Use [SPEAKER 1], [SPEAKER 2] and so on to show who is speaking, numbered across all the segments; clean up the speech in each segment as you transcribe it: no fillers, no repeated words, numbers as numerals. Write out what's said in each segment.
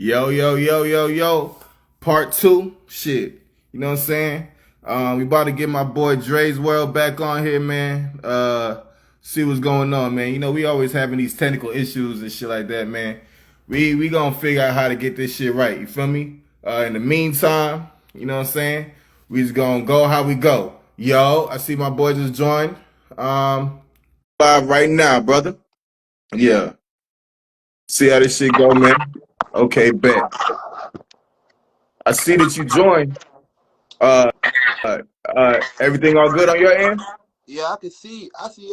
[SPEAKER 1] Yo, yo, yo, yo, yo. Part two. Shit. You know what I'm saying? We about to get my boy Dre's World back on here, man. See what's going on, man. You know, we always having these technical issues and shit like that, man. We gonna figure out how to get this shit right. You feel me? In the meantime, you know what I'm saying? We just gonna go how we go. Yo, I see my boy just joined. Live right now, brother. Yeah. See how this shit go, man. Okay, bet. I see that you joined. Uh, Everything all good on your end?
[SPEAKER 2] Yeah, I see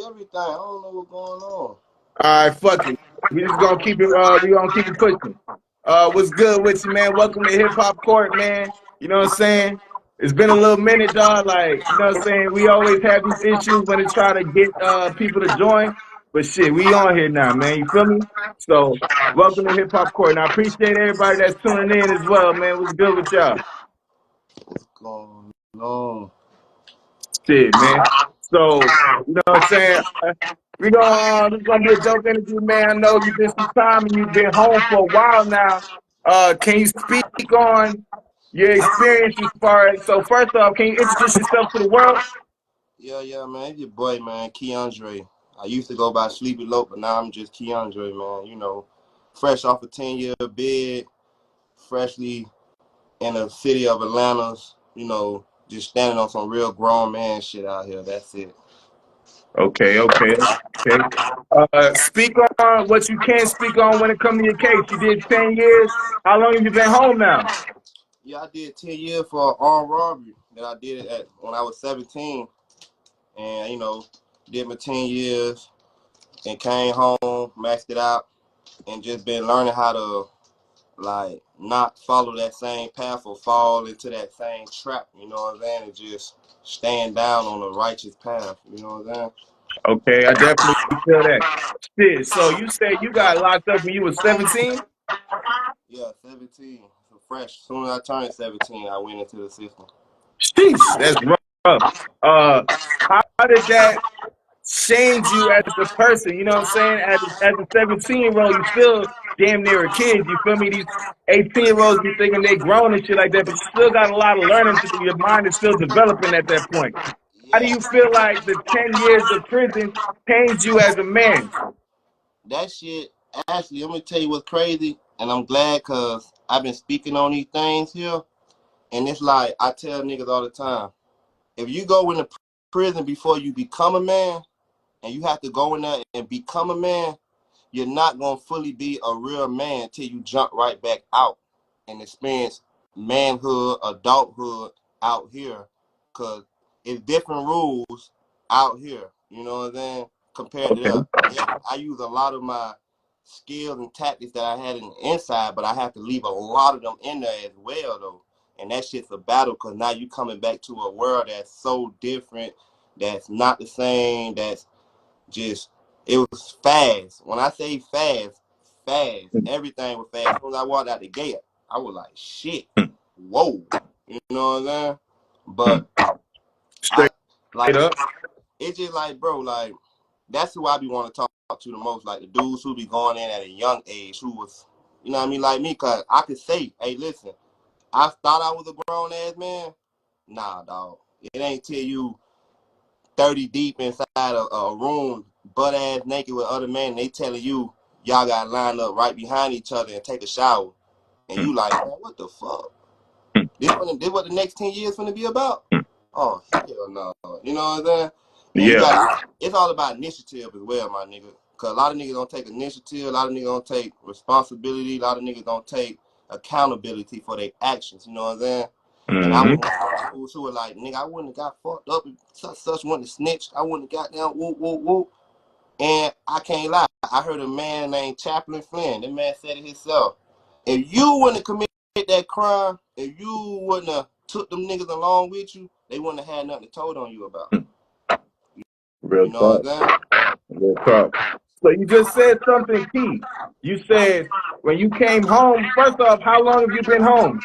[SPEAKER 2] everything. I don't know what's going on.
[SPEAKER 1] All right, fuck it. We just gonna keep it. We gonna keep it pushing. What's good with you, man? Welcome to Hip Hop Court, man. You know what I'm saying? It's been a little minute, dog. Like, you know what I'm saying? We always have these issues when they try to get people to join. But shit, we on here now, man. You feel me? So, welcome to Hip Hop Court. And I appreciate everybody that's tuning in as well, man. What's good with y'all?
[SPEAKER 2] What's going on?
[SPEAKER 1] Shit, man. So, you know what I'm saying? This is gonna be a dope interview, man. I know you've been some time and you've been home for a while now. Can you speak on your experience as far as, so first off, can you introduce yourself to the world?
[SPEAKER 2] Yeah, man. It's your boy, man, Keandre. I used to go by Sleepy Lope, but now I'm just Keandre, man. You know, fresh off a 10-year bid, freshly in the city of Atlanta. You know, just standing on some real grown man shit out here. That's it.
[SPEAKER 1] Okay. Speak on what you can speak on when it comes to your case. You did 10 years. How long have you been home now?
[SPEAKER 2] Yeah, I did 10 years for armed robbery that I did when I was 17. And, you know, did my 10 years and came home, maxed it out, and just been learning how to like not follow that same path or fall into that same trap, you know what I'm saying? And just stand down on the righteous path, you know what I'm saying?
[SPEAKER 1] Okay, I definitely feel that. Shit, so you said you got locked up when you were 17?
[SPEAKER 2] Yeah, 17. So fresh. As soon as I turned 17, I went into the system.
[SPEAKER 1] Sheesh, that's rough. How did that change you as a person? You know what I'm saying? As a 17-year-old, you still damn near a kid. You feel me? These 18-year-olds be thinking they grown and shit like that, but you still got a lot of learning to do. Your mind is still developing at that point. How do
[SPEAKER 2] Yeah,
[SPEAKER 1] you feel like the 10 years of prison changed you as a man?
[SPEAKER 2] that shit, actually, let me tell you what's crazy, and I'm glad because I've been speaking on these things here, and it's like I tell niggas all the time, if you go into prison before you become a man, and you have to go in there and become a man, you're not gonna fully be a real man till you jump right back out and experience manhood, adulthood out here. Cause it's different rules out here. You know what I'm saying? Compared to
[SPEAKER 1] Okay.
[SPEAKER 2] that. Yeah, I use a lot of my skills and tactics that I had in the inside, but I have to leave a lot of them in there as well though. And that shit's a battle because now you coming back to a world that's so different, that's not the same, that's just it was fast. When I say fast, everything was fast. As soon as I walked out the gate, I was like, shit, whoa. You know what I'm saying? But I
[SPEAKER 1] Straight
[SPEAKER 2] like
[SPEAKER 1] up.
[SPEAKER 2] it's just like, bro, like that's who I be want to talk to the most. Like the dudes who be going in at a young age, who was, you know what I mean, like me, cause I could say, hey, listen, I thought I was a grown ass man. Nah, dog. It ain't till you 30 deep inside a room, butt ass naked with other men, and they telling you y'all got to line up right behind each other and take a shower. And you like, man, what the fuck? This what the next 10 years gonna be about? Oh, hell no. You know what I'm saying? And you
[SPEAKER 1] Yeah.
[SPEAKER 2] got, it's all about initiative as well, my nigga. Because a lot of niggas don't take initiative, a lot of niggas don't take responsibility, a lot of niggas don't take accountability for their actions, you know what I'm saying? And I was
[SPEAKER 1] Mm-hmm.
[SPEAKER 2] one of those who were like, nigga, I wouldn't have got fucked up if such wouldn't have snitched. I wouldn't have got down, whoop, whoop, whoop. And I can't lie. I heard a man named Chaplain Flynn. That man said it himself. If you wouldn't have committed that crime, if you wouldn't have took them niggas along with you, they wouldn't have had nothing to told on you about.
[SPEAKER 1] Real
[SPEAKER 2] You know
[SPEAKER 1] talk.
[SPEAKER 2] what I'm saying?
[SPEAKER 1] Real talk. So you just said something key. You said when you came home, first off, how long have you been home?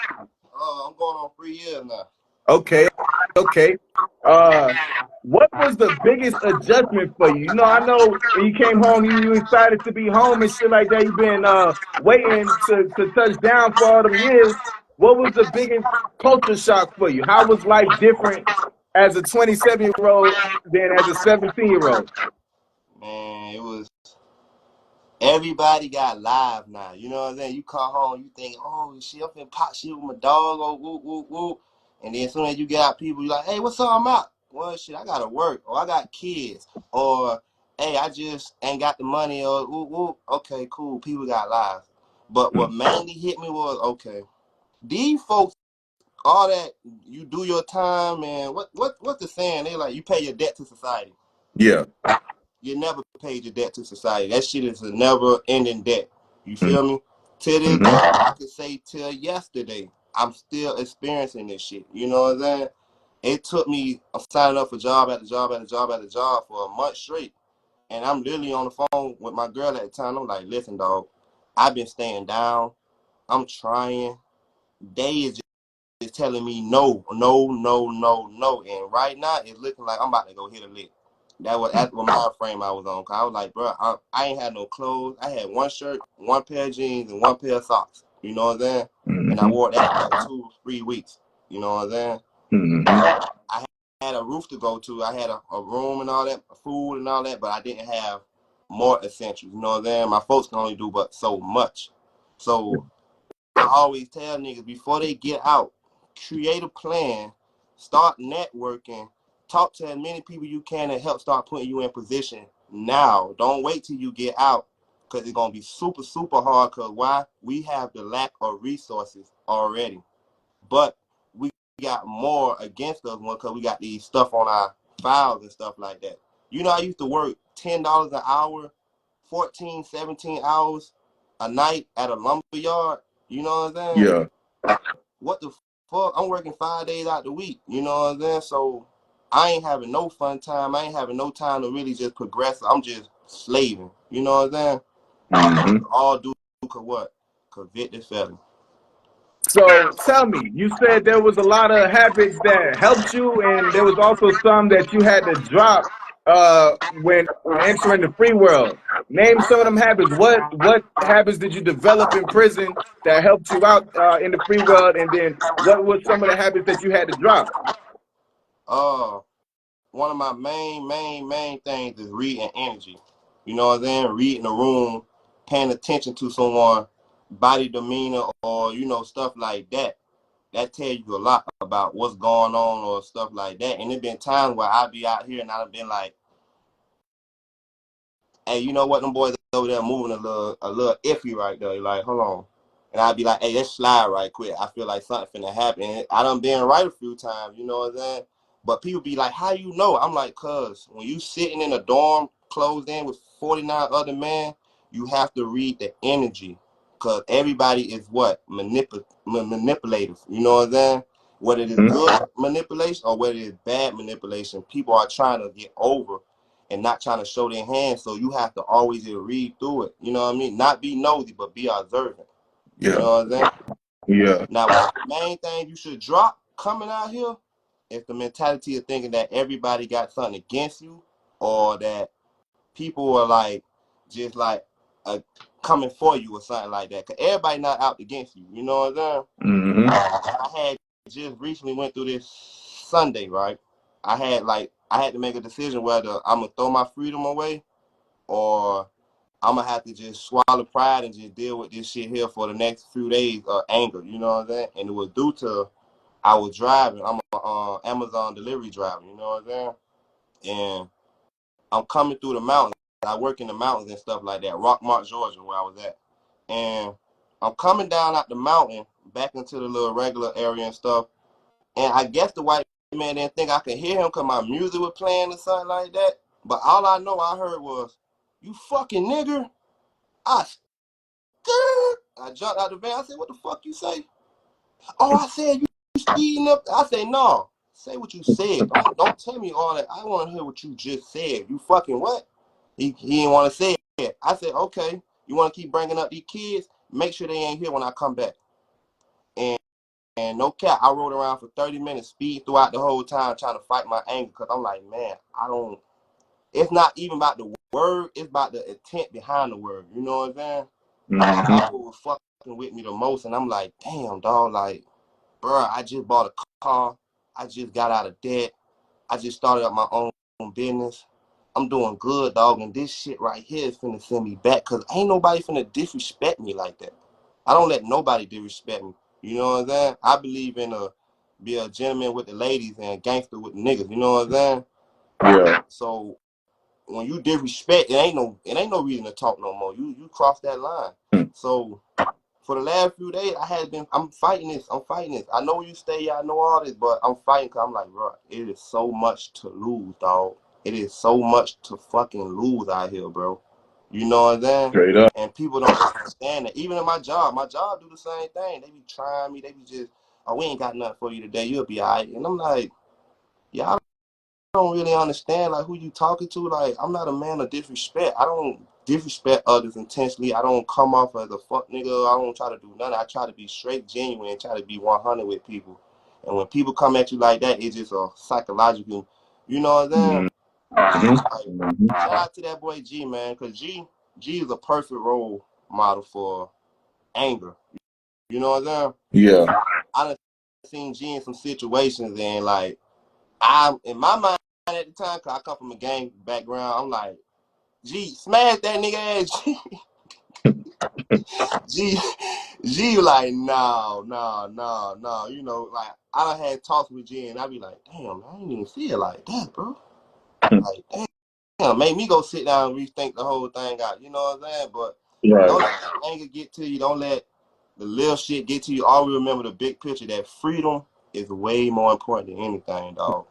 [SPEAKER 2] I'm going on 3 years now.
[SPEAKER 1] Okay, okay. Uh, what was the biggest adjustment for you? You know, I know when you came home, you excited to be home and shit like that. You've been waiting to touch down for all them years. What was the biggest culture shock for you? How was life different as a 27-year-old than as a 17-year-old?
[SPEAKER 2] Man, it was everybody got live now. You know what I'm saying? You come home, you think, oh shit, I'm finna pop shit with my dog, oh whoop whoop whoop. And then as soon as you get out, people you like, hey, what's up? I'm out. Well, shit, I gotta work, or I got kids, or hey, I just ain't got the money, or whoop whoop. Okay, cool. People got lives. But what mainly hit me was, okay, these folks, all that you do your time, man. What's the saying? They like you pay your debt to society.
[SPEAKER 1] Yeah.
[SPEAKER 2] You never paid your debt to society. That shit is a never ending debt. You feel me? To this day, I could say till yesterday, I'm still experiencing this shit. You know what I'm saying? It took me, I'm signing up for job after job after job after job for a month straight. And I'm literally on the phone with my girl at the time. I'm like, listen, dog, I've been staying down. I'm trying. They is telling me no, no, no, no, no. And right now, it's looking like I'm about to go hit a lick. That's what my frame I was on. Cause I was like, bro, I ain't had no clothes. I had one shirt, one pair of jeans, and one pair of socks. You know what I'm saying? And I wore that for like 2-3 weeks. You know what I'm saying? I had a roof to go to. I had a room and all that, food and all that, but I didn't have more essentials. You know what I'm saying? My folks can only do but so much. So I always tell niggas before they get out, create a plan, start networking, talk to as many people you can to help start putting you in position now. Don't wait till you get out because it's going to be super, super hard because why? We have the lack of resources already. But we got more against us because we got these stuff on our files and stuff like that. You know, I used to work $10 an hour, 14, 17 hours a night at a lumber yard. You know what I'm saying?
[SPEAKER 1] Yeah.
[SPEAKER 2] What the fuck? I'm working 5 days out the week. You know what I'm saying? So I ain't having no fun time. I ain't having no time to really just progress. I'm just slaving. You know what I'm saying? All due to what? Convicted felon.
[SPEAKER 1] So tell me, you said there was a lot of habits that helped you, and there was also some that you had to drop when entering the free world. Name some of them habits. What habits did you develop in prison that helped you out in the free world, and then what were some of the habits that you had to drop?
[SPEAKER 2] One of my main things is reading energy. You know what I'm saying? Reading the room, paying attention to someone, body demeanor, or stuff like that. That tells you a lot about what's going on or stuff like that. And it been times where I be out here and I've been like, hey, you know what? Them boys over there moving a little iffy right there. You're like, hold on. And I'd be like, hey, let's slide right quick. I feel like something finna happen. I done been right a few times, you know what I'm saying? But people be like, how you know? I'm like, cuz when you sitting in a dorm closed in with 49 other men, you have to read the energy. Cause everybody is what? Manipulative. You know what I'm saying? Whether it is good manipulation or whether it is bad manipulation, people are trying to get over and not trying to show their hands. So you have to always read through it. You know what I mean? Not be nosy, but be observant. You
[SPEAKER 1] Yeah.
[SPEAKER 2] know what I'm saying?
[SPEAKER 1] Yeah.
[SPEAKER 2] Now, the main thing you should drop coming out here is the mentality of thinking that everybody got something against you or that people are like, just like coming for you or something like that. Because everybody not out against you. You know what I'm saying? I had just recently went through this Sunday, right? I had to make a decision whether I'm going to throw my freedom away or I'm gonna have to just swallow pride and just deal with this shit here for the next few days of anger. You know what I'm saying? And it was due to I was driving. I'm a Amazon delivery driver. You know what I'm saying? And I'm coming through the mountains. I work in the mountains and stuff like that. Rockmart, Georgia, where I was at. And I'm coming down out the mountain back into the little regular area and stuff. And I guess the white man didn't think I could hear him because my music was playing or something like that. But all I know I heard was, "You fucking nigger." I I jumped out the van. I said, "What the fuck you say?" "Oh, I said you speeding up." I said, "No, say what you said. Don't tell me all that. I want to hear what you just said. You fucking what?" He didn't want to say it. I said, "Okay, you want to keep bringing up these kids? Make sure they ain't here when I come back." And no cap, I rode around for 30 minutes, speed throughout the whole time, trying to fight my anger, because I'm like, man, it's not even about the word, it's about the intent behind the word. You know what I'm saying? That's what was fucking with me the most. And I'm like, damn, dog, like, bro, I just bought a car. I just got out of debt. I just started up my own business. I'm doing good, dog. And this shit right here is finna send me back, because ain't nobody finna disrespect me like that. I don't let nobody disrespect me. You know what I'm saying? I believe in be a gentleman with the ladies and a gangster with the niggas. You know what I'm saying?
[SPEAKER 3] Yeah.
[SPEAKER 2] So when you disrespect, it ain't no reason to talk no more. You cross that line. So for the last few days, I'm fighting this. I know where you stay, I know all this, but I'm fighting because I'm like, bro, it is so much to lose, dog. It is so much to fucking lose out here, bro. You know what I'm saying?
[SPEAKER 3] Straight up.
[SPEAKER 2] And people don't understand that. Even in my job do the same thing. They be trying me. They be just, oh, we ain't got nothing for you today. You'll be all right. And I'm like, y'all don't really understand like who you talking to. Like, I'm not a man of disrespect. I don't disrespect others intentionally. I don't come off as a fuck nigga. I don't try to do nothing. I try to be straight, genuine, and try to be 100 with people. And when people come at you like that, it's just a psychological, you know what I'm saying? Like, shout out to that boy G, man, because G is a perfect role model for anger. You know what I'm saying?
[SPEAKER 3] Yeah.
[SPEAKER 2] I done seen G in some situations, and like, I'm in my mind at the time, cause I come from a gang background. I'm like, G, smash that nigga ass. G, G, like, no. You know, like, I done had talks with G, and I be like, damn, I ain't even feel like that, bro. Like, damn, made me go sit down and rethink the whole thing out. You know what I'm saying? But don't let that anger get to you. Don't let the little shit get to you. Always remember the big picture. That freedom is way more important than anything, dog.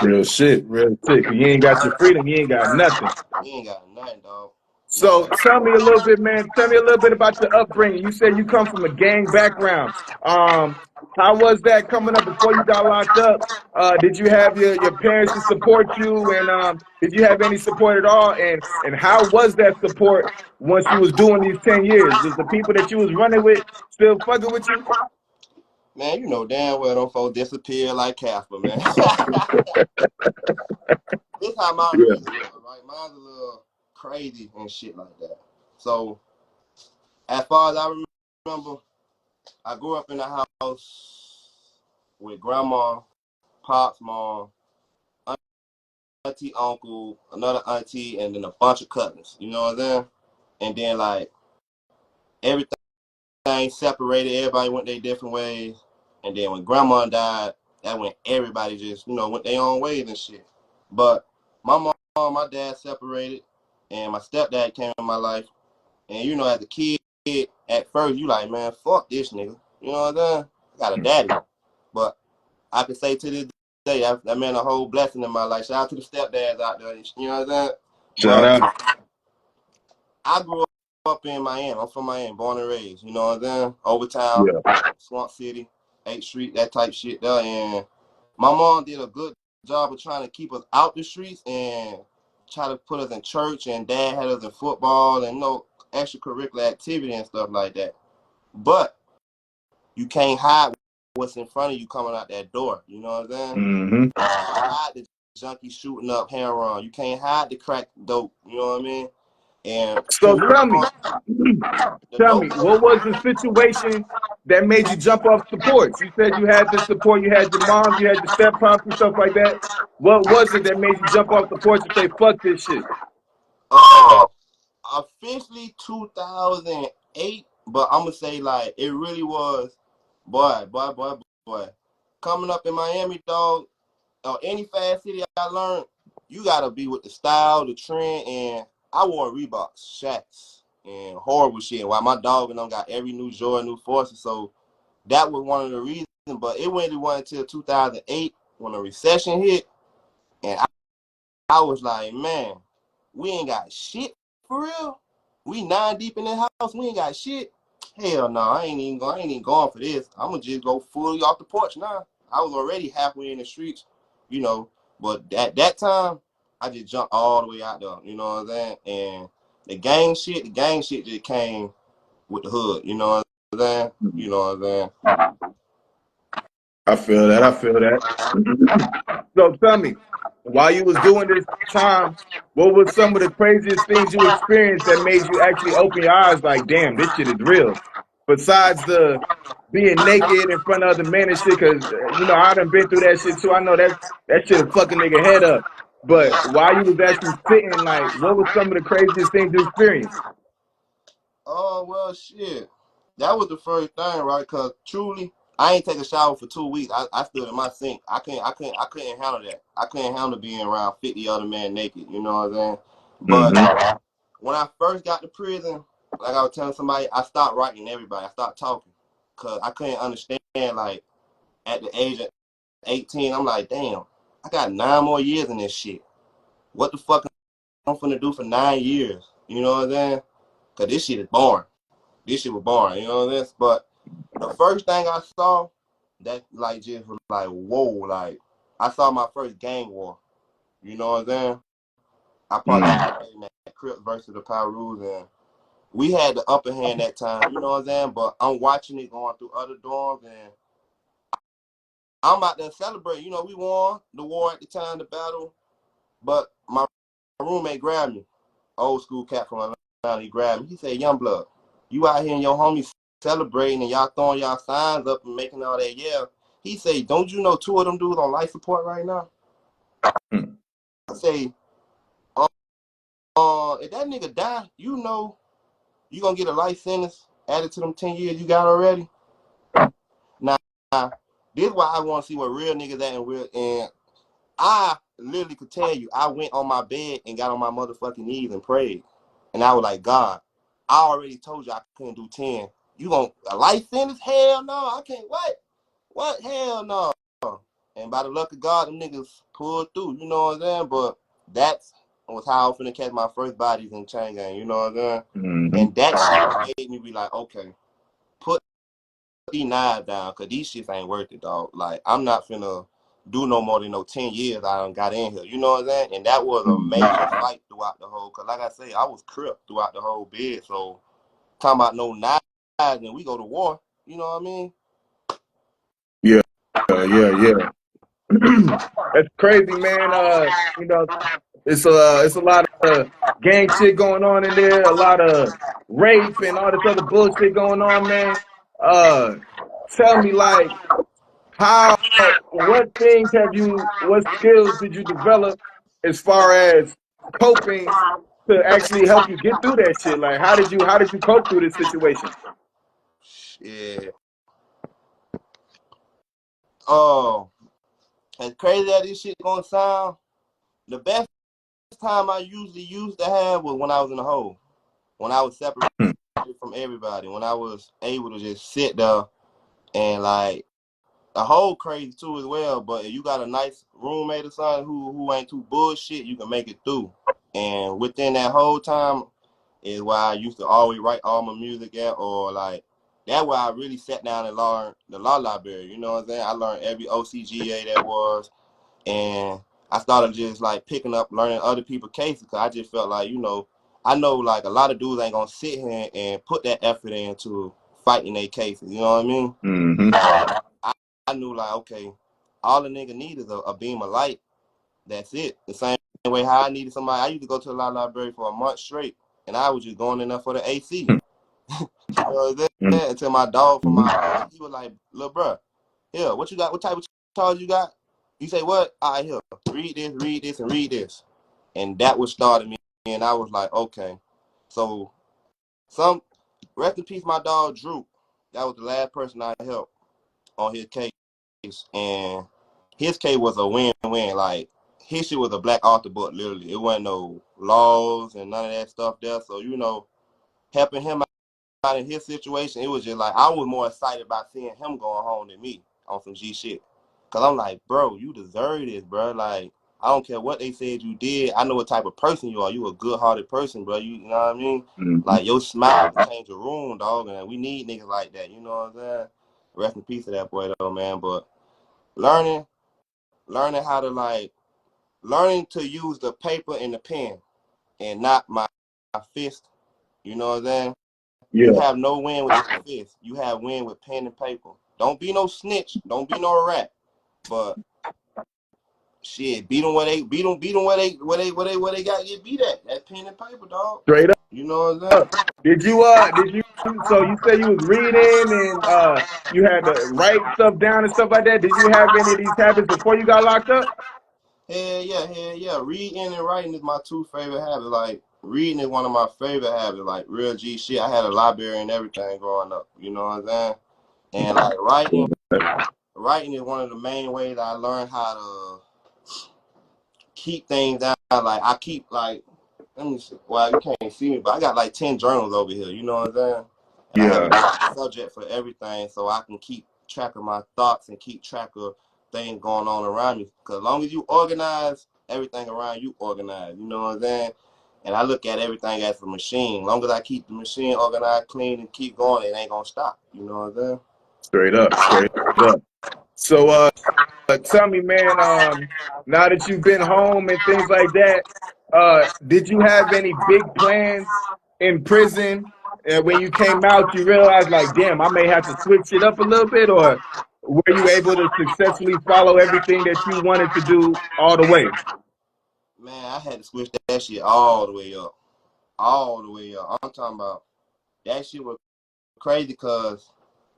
[SPEAKER 3] Real shit. Real shit. 'Cause you ain't got your freedom, you ain't got nothing.
[SPEAKER 2] You ain't got nothing, dog.
[SPEAKER 1] So
[SPEAKER 2] Nothing.
[SPEAKER 1] tell me a little bit, man. Tell me a little bit about your upbringing. You said you come from a gang background. How was that coming up before you got locked up? Did you have your parents to support you, and did you have any support at all? And how was that support once you was doing these 10 years? Was the people that you was running with still fucking with you?
[SPEAKER 2] Man, you know damn well them folks disappear like Casper, man. This how my
[SPEAKER 3] Yeah.
[SPEAKER 2] raising was, right? Mine's a little crazy and shit like that. So, as far as I remember, I grew up in a house with grandma, pops, mom, auntie, uncle, another auntie, and then a bunch of cousins. You know what I'm saying? And then like everything separated. Everybody went their different ways. And then when grandma died, that when everybody just went their own ways and shit. But my mom, my dad separated, and my stepdad came in my life. And as a kid, at first you like, man, fuck this nigga. You know what I'm saying? I got a daddy. But I can say to this day, that man a whole blessing in my life. Shout out to the stepdads out there. You know what I'm saying?
[SPEAKER 3] Shout
[SPEAKER 2] But
[SPEAKER 3] out.
[SPEAKER 2] I grew up in Miami. I'm from Miami, born and raised. You know what I'm saying? Overtown,
[SPEAKER 3] Yeah.
[SPEAKER 2] Swamp City, 8th Street, that type shit there. And my mom did a good job of trying to keep us out the streets and try to put us in church. And dad had us in football and extracurricular activity and stuff like that. But you can't hide what's in front of you coming out that door. You know what I'm saying?
[SPEAKER 3] Mm-hmm.
[SPEAKER 2] You can't hide the junkie shooting up heroin. You can't hide the crack dope. You know what I mean? And to
[SPEAKER 1] So
[SPEAKER 2] me,
[SPEAKER 1] tell me,
[SPEAKER 2] the
[SPEAKER 1] tell
[SPEAKER 2] dope.
[SPEAKER 1] me, what was the situation that made you jump off the porch? You said you had this support, you had your moms, you had your step pops and stuff like that. What was it that made you jump off the porch and say, fuck this shit?
[SPEAKER 2] Uh, Officially 2008, but I'm gonna say like it really was, boy. Coming up in Miami, dog, or any fast city, I learned you gotta be with the style, the trend, and I wore Reeboks, Shaqs, and horrible shit. While my dog and them got every new Jordan, new Forces, so that was one of the reasons. But it went until 2008 when the recession hit, and I was like, man, we ain't got shit for real. We 9 deep in the house. We ain't got shit. Hell no, I ain't even going for this. I'm gonna just go fully off the porch now. I was already halfway in the streets, you know. But at that time, I just jumped all the way out there. You know what I'm saying? And the gang shit just came with the hood. You know what I'm saying? You know what I'm saying?
[SPEAKER 1] I feel that. I feel that. So tell me, while you was doing this time, what was some of the craziest things you experienced that made you actually open your eyes like, damn, this shit is real? Besides the being naked in front of other men and shit, because, you know, I done been through that shit too. I know that shit will fuck a nigga head up. But while you was actually sitting, like, what was some of the craziest things you experienced?
[SPEAKER 2] Oh well, shit. That was the first thing, right? Cause truly, I ain't take a shower for 2 weeks. I stood in my sink. I couldn't handle that. I couldn't handle being around 50 other men naked. You know what I'm saying? But
[SPEAKER 1] Mm-hmm.
[SPEAKER 2] when I first got to prison, like I was telling somebody, I stopped writing to everybody. I stopped talking, cause I couldn't understand. Like at the age of 18, I'm like, damn, I got 9 more years in this shit. What the fuck I'm finna do for 9 years? You know what I'm saying? Cause this shit is boring. This shit was boring, you know this. But the first thing I saw, that like just was like whoa, like I saw my first gang war. You know what I'm saying? I participated in that Crips versus the Pyrus, and we had the upper hand that time. You know what I'm saying? But I'm watching it going through other dorms, and I'm out there celebrating. You know, we won the war at the time, the battle. But my roommate grabbed me, old school cat from Atlanta. He grabbed me. He said, "Young blood, you out here and your homies celebrating and y'all throwing y'all signs up and making all that yell." He say, "Don't you know 2 of them dudes on life support right now?" I say, if that nigga die, you know you gonna get a life sentence added to them 10 years you got already. Now, this is why I want to see what real niggas at and I literally could tell you, I went on my bed and got on my motherfucking knees and prayed. And I was like, God, I already told you I couldn't do 10. You gonna a life sentence? Hell no, I can't. What? What? Hell no. And by the luck of God, them niggas pulled through. You know what I'm saying? But that's was how I was finna catch my first bodies in chain gang. You know what I'm saying?
[SPEAKER 1] Mm-hmm.
[SPEAKER 2] And that made me be like, okay, put these knives down, cause these shits ain't worth it, dog. Like I'm not finna do no more than 10 years I done got in here. You know what I'm saying? And that was a major fight throughout the whole. Cause like I say, I was crip throughout the whole bid. So talking about no knives and we go to war. You know what I mean?
[SPEAKER 1] Yeah, yeah. That's crazy, man. You know, it's a lot of gang shit going on in there, a lot of rape and all this other bullshit going on, man. Uh, Tell me, like, what skills did you develop as far as coping to actually help you get through that shit? Like, how did you cope through this situation?
[SPEAKER 2] Yeah. Oh, as crazy as this shit gonna sound, the best time I usually used to have was when I was in the hole. When I was separated from everybody. When I was able to just sit there and like the whole crazy too as well. But if you got a nice roommate or something who ain't too bullshit, you can make it through. And within that whole time is why I used to always write all my music at, or like that why I really sat down and learned the law library. You know what I'm saying? I learned every OCGA that was, and I started just like picking up, learning other people's cases, because I just felt like, you know, I know like a lot of dudes ain't gonna sit here and put that effort into fighting their cases. You know what I mean?
[SPEAKER 1] Mm-hmm.
[SPEAKER 2] I knew like, okay, all the nigga need is a beam of light. That's it. The same way how I needed somebody. I used to go to the law library for a month straight, and I was just going in there for the AC. You know what I'm saying? Until my dog from my he was like, "Little bro, here, what you got? What type of charge you got?" You say what? All right, here, read this, and read this, and that was started me. And I was like, okay, so some rest in peace, my dog Drew. That was the last person I helped on his case, and his case was a win-win. Like his shit was a black author book, literally. It wasn't no laws and none of that stuff there. So you know, helping him out in his situation, it was just like I was more excited about seeing him going home than me on some G shit. Cause I'm like, bro, you deserve this, bro. Like I don't care what they said you did. I know what type of person you are. You a good-hearted person, bro. You know what I mean?
[SPEAKER 1] Mm-hmm.
[SPEAKER 2] Like your smile can change a room, dog. And we need niggas like that. You know what I'm saying? Rest in peace to that boy, though, man. But learning how to learning to use the paper and the pen and not my fist. You know what I'm saying? You
[SPEAKER 1] Yeah.
[SPEAKER 2] have no win with your fist. You have win with pen and paper. Don't be no snitch. Don't be no rat. But shit, beat them where they got to get beat at. That pen and paper, dog.
[SPEAKER 3] Straight up.
[SPEAKER 2] You know what I'm saying?
[SPEAKER 3] Did you so you said you was reading and you had to write stuff down and stuff like that. Did you have any of these habits before you got locked up?
[SPEAKER 2] Hell yeah. Reading and writing is my two favorite habits. Like reading is one of my favorite habits. Like real G shit. I had a library and everything growing up. You know what I'm saying? And like writing is one of the main ways I learned how to keep things down. Like I keep like let me see. Well, you can't see me, but I got like 10 journals over here. You know what I'm saying? And I have a subject for everything, so I can keep track of my thoughts and keep track of things going on around me. Because as long as you organize, everything around you organized. You know what I'm saying? And I look at everything as a machine. As long as I keep the machine organized, clean, and keep going, it ain't gonna stop. You know what I'm saying?
[SPEAKER 3] Straight up. So tell me, man, now that you've been home and things like that, did you have any big plans in prison? And when you came out, you realized, like, damn, I may have to switch it up a little bit, or were you able to successfully follow everything that you wanted to do all the way?
[SPEAKER 2] Man, I had to switch that shit all the way up. All the way up. I'm talking about that shit was crazy because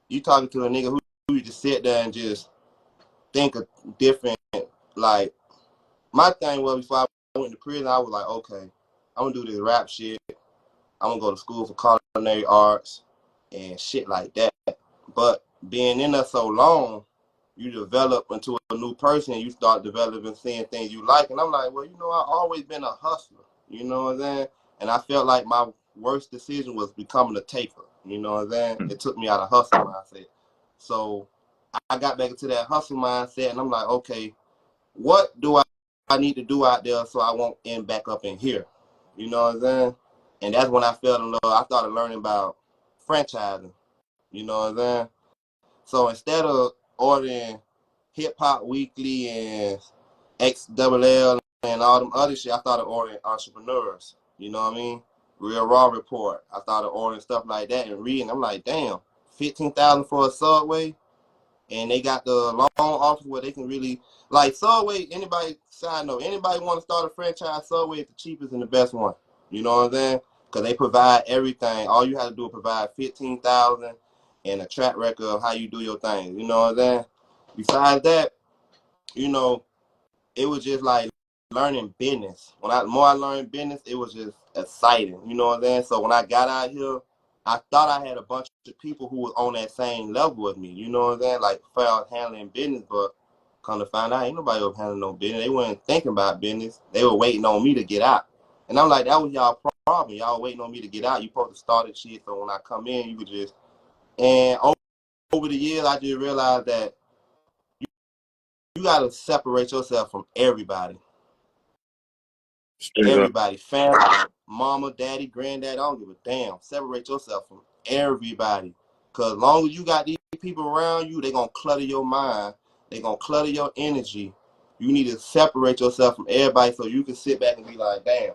[SPEAKER 2] you talking to a nigga who just sit there and just think of different, like, my thing was before I went to prison, I was like, okay, I'm gonna do this rap shit. I'm gonna go to school for culinary arts and shit like that. But being in there so long, you develop into a new person and you start developing, seeing things you like. And I'm like, well, you know, I've always been a hustler. You know what I'm saying? And I felt like my worst decision was becoming a taker. You know what I'm saying? It took me out of hustle mindset. So I got back into that hustle mindset and I'm like, okay, what do I need to do out there so I won't end back up in here? You know what I'm saying? And that's when I fell in love. I started learning about franchising. You know what I'm saying? So instead of ordering Hip Hop Weekly and XLL and all them other shit, I started ordering entrepreneurs. You know what I mean? Real Raw Report. I started ordering stuff like that and reading. I'm like, damn, 15,000 for a Subway, and they got the loan office where they can really like Subway. Anybody side note, anybody want to start a franchise? Subway is the cheapest and the best one. You know what I'm saying? Because they provide everything. All you have to do is provide 15,000 and a track record of how you do your thing. You know what I'm saying? Besides that, you know, it was just like learning business. More I learned business, it was just exciting. You know what I'm saying? So when I got out here, I thought I had a bunch of people who was on that same level with me. You know what I'm saying? Like if I was handling business, but come to find out, ain't nobody was handling no business. They weren't thinking about business. They were waiting on me to get out. And I'm like, that was y'all problem. Y'all waiting on me to get out. You supposed to start this shit. So when I come in, you could just and over the years, I just realized that you got to separate yourself from everybody.
[SPEAKER 3] Straight up.
[SPEAKER 2] Everybody, family, mama, daddy, granddaddy, I don't give a damn. Separate yourself from everybody. Because as long as you got these people around you, they're going to clutter your mind. They're going to clutter your energy. You need to separate yourself from everybody so you can sit back and be like, damn,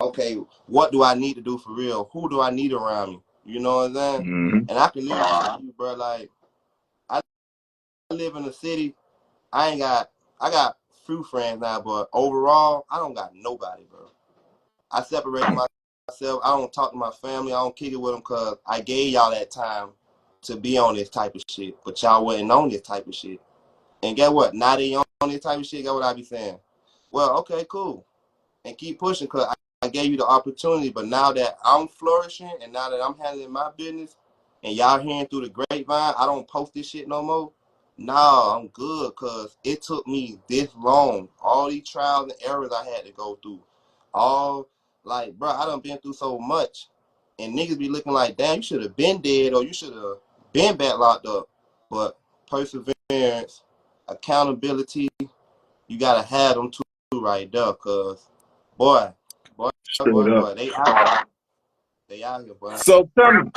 [SPEAKER 2] okay, what do I need to do for real? Who do I need around me? You know what I'm saying?
[SPEAKER 3] Mm-hmm.
[SPEAKER 2] And I can literally tell you, bro, like, I live in a city. I got few friends now, but overall, I don't got nobody, bro. I separated myself. I don't talk to my family. I don't kick it with them because I gave y'all that time to be on this type of shit, but y'all wasn't on this type of shit. And get what? Now they on this type of shit, get what I be saying? Well, okay, cool. And keep pushing because I gave you the opportunity, but now that I'm flourishing and now that I'm handling my business and y'all hearing through the grapevine, I don't post this shit no more. Nah, I'm good because it took me this long. All these trials and errors I had to go through. All, like, bro, I done been through so much. And niggas be looking like, damn, you should have been dead or you should have been back locked up. But perseverance, accountability, you got to have them two right there because, boy, boy,
[SPEAKER 3] Straight up.
[SPEAKER 2] they out here. They out here, boy.
[SPEAKER 3] So tell me,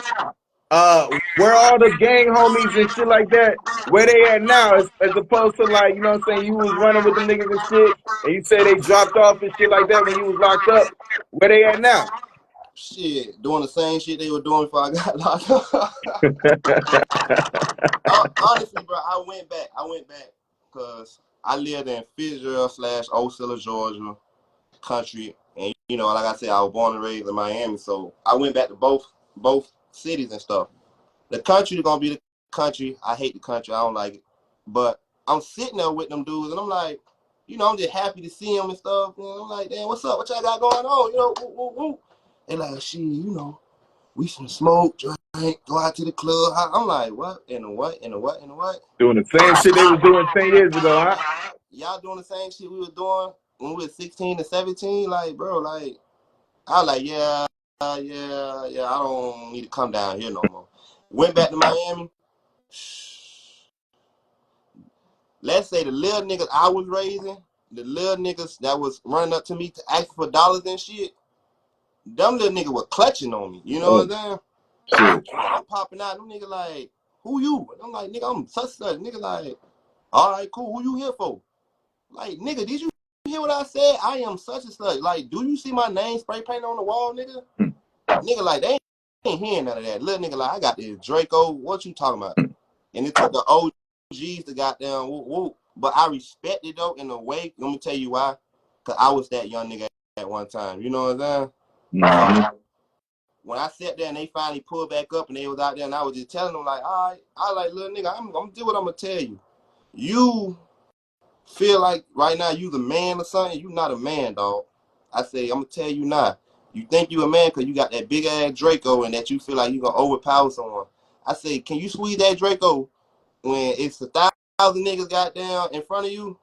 [SPEAKER 3] where all the gang homies and shit like that, where they at now, as opposed to like, you know what I'm saying, you was running with them niggas and shit, and you say they dropped off and shit like that when you was locked up, where they at now?
[SPEAKER 2] Shit, doing the same shit they were doing before I got locked up. Honestly, bro, I went back because I lived in Fitzgerald/Ocilla, Georgia, country, and you know, like I said, I was born and raised in Miami, so I went back to both cities and stuff. The country is gonna be the country. I hate the country. I don't like it, but I'm sitting there with them dudes, and I'm like, you know, I'm just happy to see them and stuff. And I'm like, damn, what's up? What y'all got going on? You know, woo, woo, woo. They like, shit, you know, we some smoke, drink, go out to the club. I'm like, what? And the what? And the what? And the what?
[SPEAKER 3] Doing the same shit they was doing 10 years ago, huh?
[SPEAKER 2] Y'all doing the same shit we was doing when we were 16 to 17? Like, bro, like, I was like, yeah, I don't need to come down here no more. Went back to Miami. Let's say the little niggas I was raising, the little niggas that was running up to me to ask for dollars and shit, them little niggas were clutching on me. You know what I'm saying?
[SPEAKER 3] Shit.
[SPEAKER 2] I'm popping out. Them niggas like, who you? And I'm like, nigga, I'm such. Nigga like, all right, cool. Who you here for? Like, nigga, did you hear what I said? I am such and such. Like, do you see my name spray painted on the wall, nigga? Nigga, like, they ain't hearing none of that. Little nigga, like, I got this Draco. What you talking about? And it took the OGs to goddamn whoop whoop. But I respect it, though, in a way. Let me tell you why. Because I was that young nigga at one time. You know what I'm saying?
[SPEAKER 3] Mm-hmm.
[SPEAKER 2] When I sat there and they finally pulled back up and they was out there and I was just telling them, like, all right, I like, little nigga, I'm going to do what I'm going to tell you. You feel like right now you the man or something, you not a man, dog. I say, I'm gonna tell you now. You think you a man because you got that big ass Draco and that you feel like you gonna overpower someone. I say, can you squeeze that Draco when it's 1,000 niggas goddamn in front of you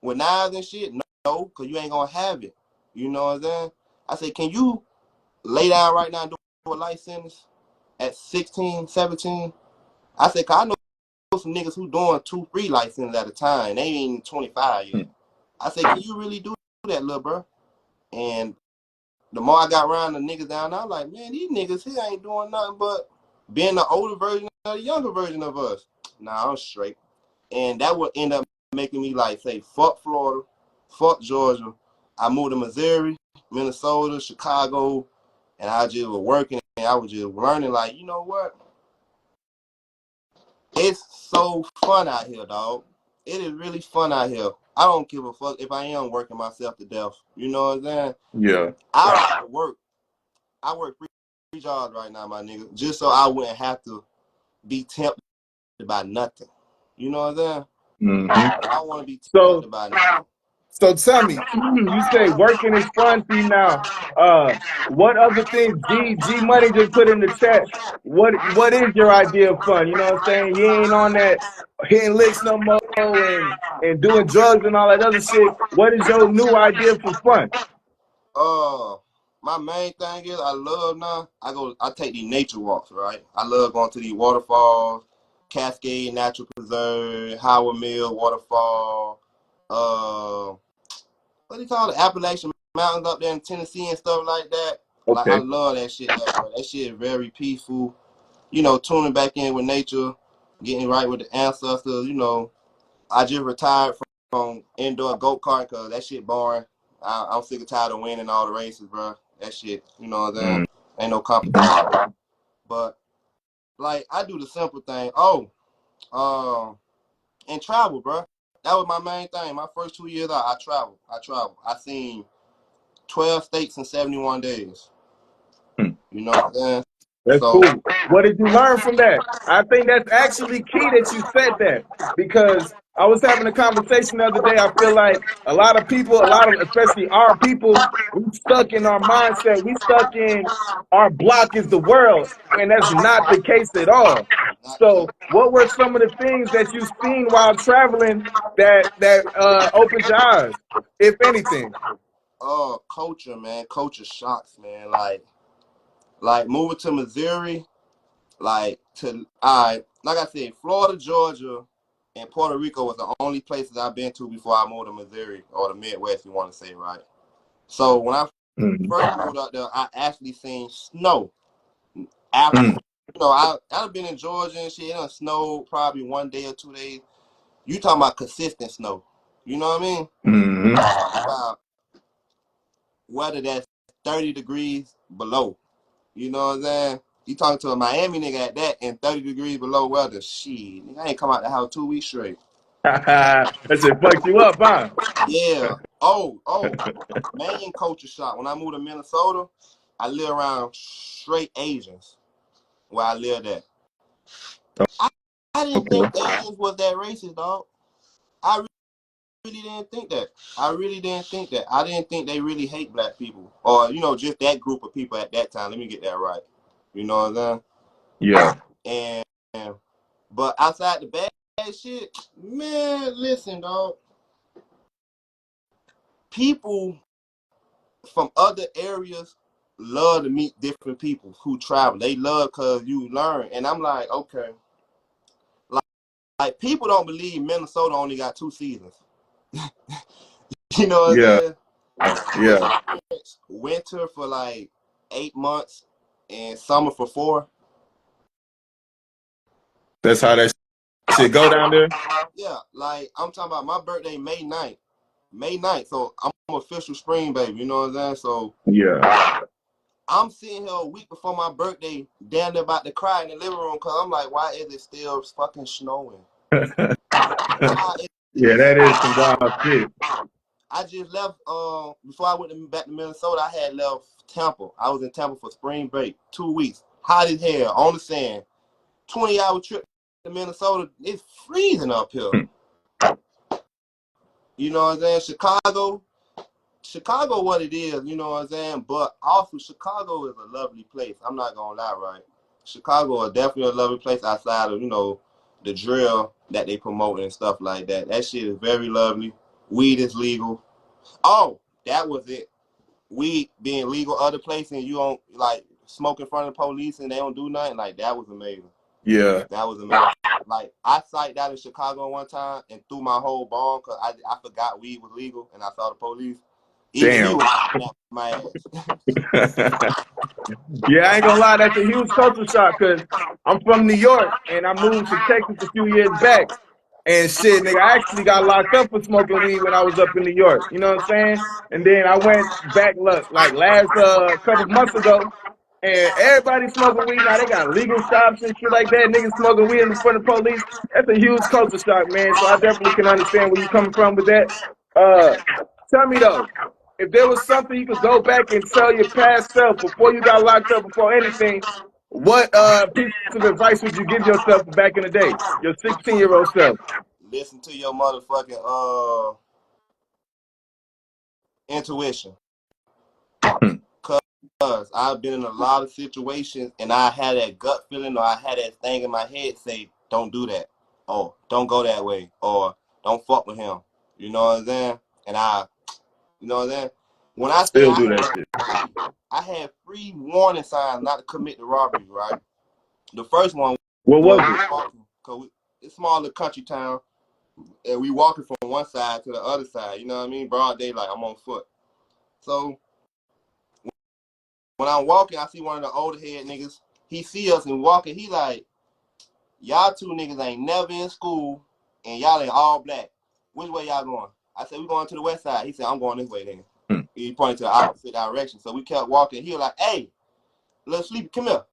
[SPEAKER 2] with knives and shit? No, because you ain't gonna have it. You know what I'm saying? I say, can you lay down right now and do a life sentence at 16, 17? I say, cause I know some niggas who doing 2-3 life sentences at a time. They ain't even 25 yet. I said, can you really do that, little bro? And the more I got around the niggas down there, I'm like, man, these niggas here ain't doing nothing but being the older version of the younger version of us. Nah, I'm straight. And that would end up making me like say, fuck Florida, fuck Georgia. I moved to Missouri, Minnesota, Chicago, and I just was working and I was just learning like, you know what? It's so fun out here, dog. It is really fun out here. I don't give a fuck if I am working myself to death. You know what I'm saying?
[SPEAKER 3] Yeah.
[SPEAKER 2] I like to work. I work three jobs right now, my nigga, just so I wouldn't have to be tempted by nothing. You know what I'm saying?
[SPEAKER 3] Mm-hmm.
[SPEAKER 2] I don't want to be
[SPEAKER 3] So,
[SPEAKER 2] tempted by nothing.
[SPEAKER 1] So tell me,
[SPEAKER 3] you say working is fun for you now. What other things G Money just put in the chat? What is your idea of fun? You know what I'm saying? You ain't on that hitting licks no more and doing drugs and all that other shit. What is your new idea for fun?
[SPEAKER 2] My main thing is I love now. I take these nature walks, right? I love going to these waterfalls, Cascade Natural Preserve, Howard Mill Waterfall, what do you call it? Appalachian Mountains up there in Tennessee and stuff like that. Like I
[SPEAKER 3] Okay.
[SPEAKER 2] love that shit. That shit is very peaceful. You know, tuning back in with nature, getting right with the ancestors. You know, I just retired from indoor go-kart because that shit boring. I'm sick and tired of winning all the races, bro. That shit, you know what I'm saying? Ain't no competition. But like, I do the simple thing. And travel, bro. That was my main thing. My first 2 years out, I traveled. I seen 12 states in 71 days. You know what I'm saying?
[SPEAKER 3] That's
[SPEAKER 2] So,
[SPEAKER 3] cool. What did you learn from that? I think that's actually key that you said that because I was having a conversation the other day. I feel like a lot of people, especially our people, we stuck in our mindset. We stuck in our block is the world, and that's not the case at all.
[SPEAKER 2] not the case.
[SPEAKER 3] So, what were some of the things that you've seen while traveling that opened your eyes, if anything?
[SPEAKER 2] Culture, man. Culture shocks, man. Like moving to Missouri, like I said, Florida, Georgia, and Puerto Rico was the only places I've been to before I moved to Missouri or the Midwest, you want to say, right? So when I first moved up there, I actually seen snow. After, you know, I've been in Georgia and shit. It done snowed probably 1 day or 2 days. You talking about consistent snow? You know what I mean?
[SPEAKER 3] Mm-hmm.
[SPEAKER 2] About weather that's 30 degrees below. You know what I'm saying? You talking to a Miami nigga at that in 30 degrees below weather. Shit, nigga, I ain't come out the house 2 weeks straight.
[SPEAKER 3] That shit fucked you up, huh?
[SPEAKER 2] Yeah. Oh. Main culture shock. When I moved to Minnesota, I live around straight Asians where I lived at. I didn't
[SPEAKER 3] Okay.
[SPEAKER 2] think Asians was that racist, dog. I really didn't think that. I really didn't think that. I didn't think they really hate black people. Or, just that group of people at that time. Let me get that right. You know what I'm
[SPEAKER 3] Yeah.
[SPEAKER 2] saying? But outside the bad shit, man, listen, dog. People from other areas love to meet different people who travel. They love because you learn. And I'm like, okay. Like people don't believe Minnesota only got 2 seasons. You know what
[SPEAKER 3] Yeah.
[SPEAKER 2] I'm saying?
[SPEAKER 3] Yeah.
[SPEAKER 2] Winter for like 8 months and summer for 4.
[SPEAKER 3] That's how that shit go down there.
[SPEAKER 2] Yeah, like I'm talking about my birthday May 9th. May 9th. So I'm official spring baby, you know what I'm saying? So
[SPEAKER 3] Yeah.
[SPEAKER 2] I'm sitting here a week before my birthday, damn near about to cry in the living room because I'm like, why is it still fucking snowing? Why is
[SPEAKER 3] Yeah,
[SPEAKER 2] it
[SPEAKER 3] that is some
[SPEAKER 2] snowing?
[SPEAKER 3] wild shit.
[SPEAKER 2] I just left before I went back to Minnesota. I had left Tampa. I was in Tampa for spring break, 2 weeks, hot as hell on the sand. 20-hour trip to Minnesota. It's freezing up here. You know what I'm saying? Chicago, what it is. You know what I'm saying? But also, Chicago is a lovely place. I'm not gonna lie, right? Chicago is definitely a lovely place outside of the drill that they promote and stuff like that. That shit is very lovely. Weed is legal. Oh, that was it. Weed being legal other places and you don't like smoke in front of the police and they don't do nothing, like that was amazing.
[SPEAKER 3] Yeah.
[SPEAKER 2] That was amazing. Like I psyched out in Chicago one time and threw my whole bomb because I forgot weed was legal and I saw the police. Even he
[SPEAKER 3] Damn.
[SPEAKER 2] was my ass.
[SPEAKER 3] Yeah, I ain't gonna lie, that's a huge culture shock because I'm from New York and I moved to Texas a few years back. And shit, nigga, I actually got locked up for smoking weed when I was up in New York. You know what I'm saying? And then I went back like last couple months ago, and everybody smoking weed now. They got legal shops and shit like that. Niggas smoking weed in front of the police. That's a huge culture shock, man. So I definitely can understand where you coming from with that. Tell me though, if there was something you could go back and tell your past self before you got locked up, before anything, what piece of advice would you give yourself back in the day? Your 16-year-old self.
[SPEAKER 2] Listen to your motherfucking intuition. Cause I've been in a lot of situations and I had that gut feeling or I had that thing in my head say, don't do that. Or don't go that way. Or don't fuck with him. You know what I'm saying? And you know what I'm saying? When I say
[SPEAKER 3] Still do that shit.
[SPEAKER 2] I had 3 warning signs not to commit the robbery, right? The first one
[SPEAKER 3] What
[SPEAKER 2] was
[SPEAKER 3] was it?
[SPEAKER 2] walking, cause it's a small little country town, and we walking from one side to the other side. You know what I mean? Broad daylight. I'm on foot. So when I'm walking, I see one of the older head niggas. He see us and walking. He like, y'all 2 niggas ain't never in school, and y'all ain't all black. Which way y'all going? I said we going to the west side. He said I'm going this way then. He pointed to the opposite direction. So we kept walking. He was like, hey, little sleepy, come here.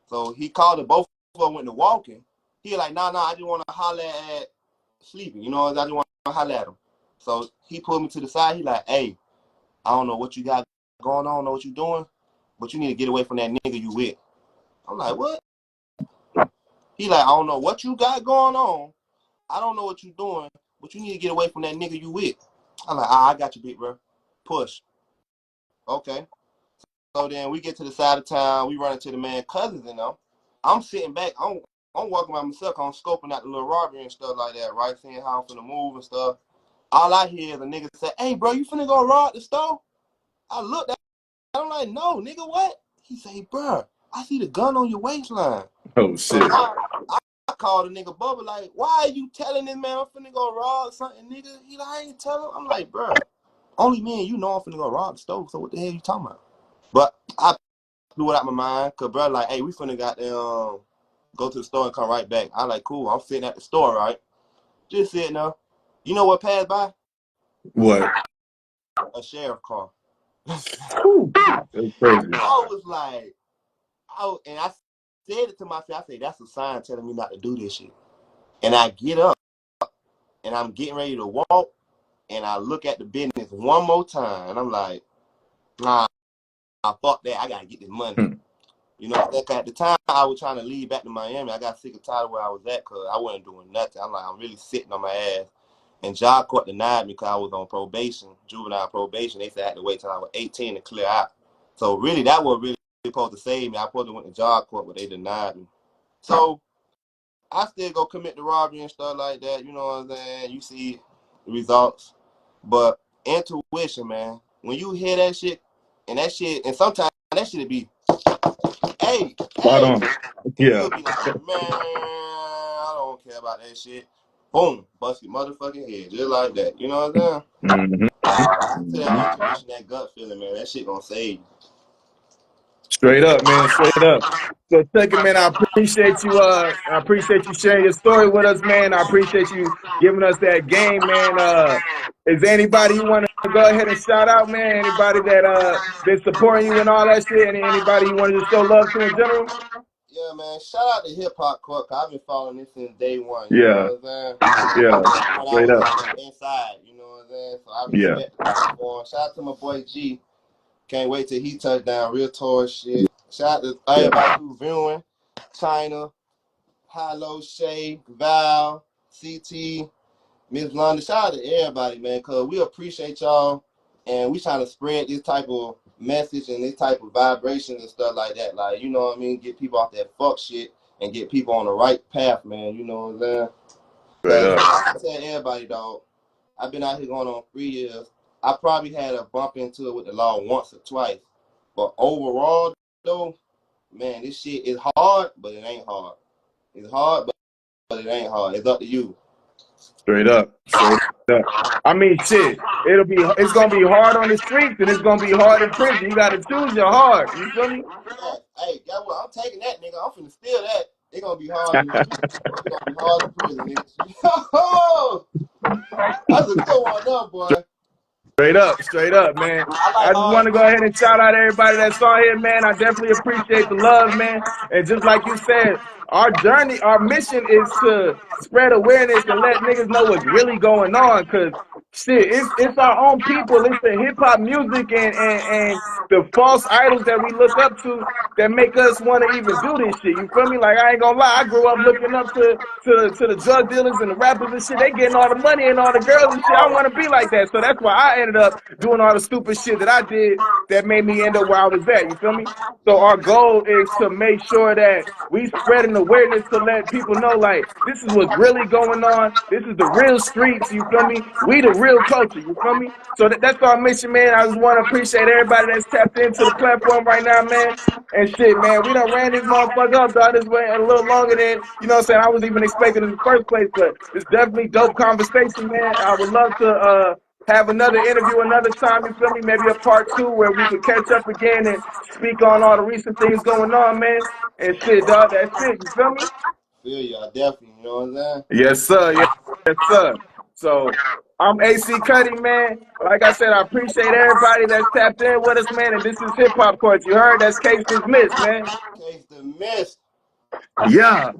[SPEAKER 2] So he called it. Both of us went to walking. He was like, nah, I just want to holler at Sleepy. You know, I just want to holler at him. So he pulled me to the side. He like, hey, I don't know what you got going on, I don't know what you doing, but you need to get away from that nigga you with. I'm like, what? He like, I don't know what you got going on. I don't know what you doing, but you need to get away from that nigga you with. I'm like, I got you, big bro. Push. Okay. So then we get to the side of town. We run into the man cousins and them. I'm sitting back. I'm walking by myself. I'm scoping out the little robbery and stuff like that, right? Seeing how I'm finna move and stuff. All I hear is a nigga say, hey, bro, you finna go rob the store? I looked at him. I'm like, no, nigga, what? He say, bro, I see the gun on your waistline.
[SPEAKER 3] Oh
[SPEAKER 2] So
[SPEAKER 3] shit.
[SPEAKER 2] I called the nigga Bubba, like, why are you telling this man I'm finna go rob something, nigga? He like, I ain't telling him. I'm like, bro, only me and you know I'm finna go rob the store, so what the hell you talking about? But I blew it out my mind, cause bro, like, hey, we finna go to the store and come right back. I like, cool. I'm sitting at the store, right? Just sitting there. You know what passed by?
[SPEAKER 3] What?
[SPEAKER 2] A sheriff car.
[SPEAKER 3] Whew. That's crazy.
[SPEAKER 2] I was like, and I said it to myself. I say that's a sign telling me not to do this shit. And I get up and I'm getting ready to walk, and I look at the business one more time, and I'm like, nah, fuck that. I gotta get this money. You know, at the time I was trying to leave back to Miami. I got sick and tired of where I was at because I wasn't doing nothing. I'm like, I'm really sitting on my ass. And job court denied me because I was on probation, juvenile probation. They said I had to wait till I was 18 to clear out. So really, that was really supposed to save me. I supposed to went to job court, but they denied me. So I still go commit the robbery and stuff like that. You know what I'm saying? You see the results. But intuition, man. When you hear that shit, and sometimes that shit be, hey,
[SPEAKER 3] Spot on.
[SPEAKER 2] and
[SPEAKER 3] Yeah.
[SPEAKER 2] you'll be like, man, I don't care about that shit. Boom, bust your motherfucking head, just like that. You know what I'm saying?
[SPEAKER 3] Mm-hmm.
[SPEAKER 2] To that intuition, that gut feeling, man, that shit gonna save you.
[SPEAKER 3] Straight up, man. Straight up. So, second, man, I appreciate you. I appreciate you sharing your story with us, man. I appreciate you giving us that game, man. Is there anybody you want to go ahead and shout out, man? Anybody that been supporting you and all that shit? Anybody you want to just show love to in general?
[SPEAKER 2] Yeah, man. Shout out to Hip Hop Court. I've been following this since day one. You
[SPEAKER 3] Yeah.
[SPEAKER 2] know what I'm saying?
[SPEAKER 3] Yeah.
[SPEAKER 2] When I
[SPEAKER 3] Straight up.
[SPEAKER 2] was inside, you know what I'm saying? So I
[SPEAKER 3] Yeah.
[SPEAKER 2] respect the platform. Shout out to my boy G. Can't wait till he touch down. Real tour shit. Shout out to everybody who's viewing. China, Hilo, Shay, Val, CT, Miss London. Shout out to everybody, man, because we appreciate y'all, and we trying to spread this type of message and this type of vibration and stuff like that. Like, you know what I mean? Get people off that fuck shit and get people on the right path, man. You know what I'm saying?
[SPEAKER 3] Straight
[SPEAKER 2] Because
[SPEAKER 3] up.
[SPEAKER 2] I tell everybody, dog, I've been out here going on 3 years. I probably had a bump into it with the law once or twice. But overall, though, man, this shit is hard, but it ain't hard. It's hard, but it ain't hard. It's up to you.
[SPEAKER 3] Straight up. Straight up. I mean, shit. It's gonna be hard on the streets and it's gonna be hard in prison. You gotta choose your hard. You feel me?
[SPEAKER 2] Yeah. Hey, guess what? I'm taking that, nigga. I'm finna steal that. It's gonna be hard in the street. It's gonna be hard in prison, nigga. That's a good one, though, boy.
[SPEAKER 3] Straight up, man.
[SPEAKER 2] I like
[SPEAKER 3] I just want
[SPEAKER 2] hard
[SPEAKER 3] to go ahead and shout out everybody that's on here, man. I definitely appreciate the love, man. And just like you said, our journey, our mission is to spread awareness and let niggas know what's really going on. Cause shit, it's our own people. It's the hip hop music and the false idols that we look up to that make us want to even do this shit. You feel me? Like, I ain't gonna lie, I grew up looking up to the drug dealers and the rappers and shit. They getting all the money and all the girls and shit. I want to be like that. So that's why I ended up doing all the stupid shit that I did that made me end up where I was at. You feel me? So our goal is to make sure that we spreading awareness to let people know, like, this is what's really going on. This is the real streets. You feel me? We the real culture. You feel me? So that's our mission, man. I just want to appreciate everybody that's tapped into the platform right now, man. And shit, man, we done ran this motherfucker up, dog. This went a little longer than, you know what I'm saying, I was even expecting in the first place, but it's definitely dope conversation, man. I would love to have another interview another time, you feel me? Maybe a part 2 where we could catch up again and speak on all the recent things going on, man. And shit, dog, that's it, you feel me?
[SPEAKER 2] Feel you. I definitely, you know what I'm saying?
[SPEAKER 3] Yes, sir. Yes, sir. So I'm AC Cuddy, man. Like I said, I appreciate everybody that's tapped in with us, man. And this is Hip Hop Court. You heard? That's case dismissed, man.
[SPEAKER 2] Case dismissed.
[SPEAKER 3] Yeah.